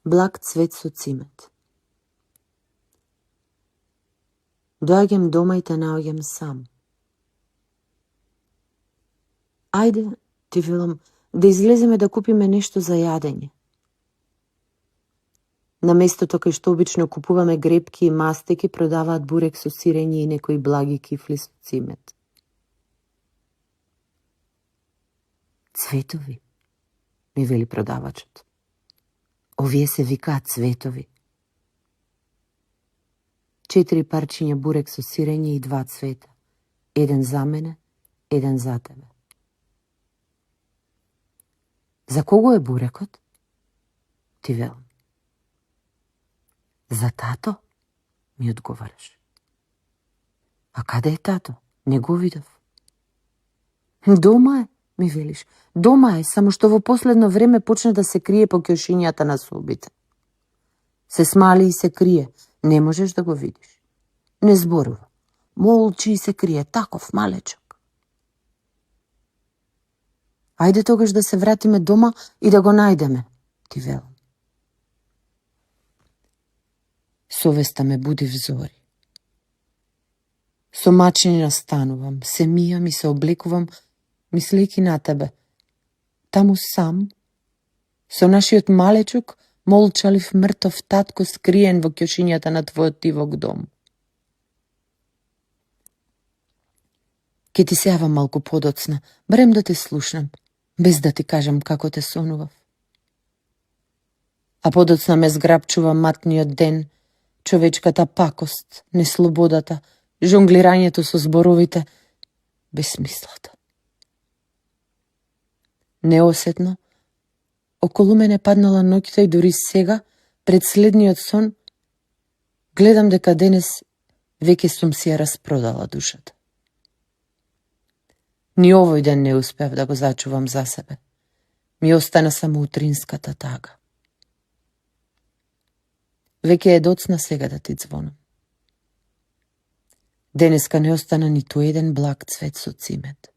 благ цвет со цимет. Доаѓам дома и те наоѓам сам. Ајде, ти велам, да излеземе да купиме нешто за јадење. На местото кај што обично купуваме грепки и мастеки, продаваат бурек со сирење и некои благи кифли со цимет. Цветови, ми вели продавачот. Овие се викаат цветови. 4 парчиња бурек со сирење и 2 цвета. Еден за мене, еден за тебе. За кого е бурекот? Ти велам. За тато, ми одговараш. А каде е тато? Не го видов. Дома е, ми велиш. Дома е, само што во последно време почна да се крие по ќошињата на собите. Се смали и се крие. Не можеш да го видиш. Не зборува. Молчи и се крие, таков малечок. Ајде тогаш да се вратиме дома и да го најдеме, ти велам. Совеста ме буди взори. Со мачнина станувам, се мијам и се облекувам, мислејќи на тебе. Таму сам, со нашиот малечок, молчалив мртов татко скриен во ќошињата на твојот тивок дом. Ке ти се јавам малку подоцна, барем да те слушнам, без да ти кажам како те сонував. А подоцна ме зграбчува матниот ден, човечката пакост, неслободата, жонглирањето со зборовите, бесмислата. Неосетно, околу мене паднала ноќта и дури сега, пред следниот сон, гледам дека денес веќе сум си ја распродала душата. Ни овој ден не успев да го зачувам за себе. Ми остана само утринската тага. Веќе е доцна сега да ти звонам. Денеска не остана ниту еден благ цвет со цимет.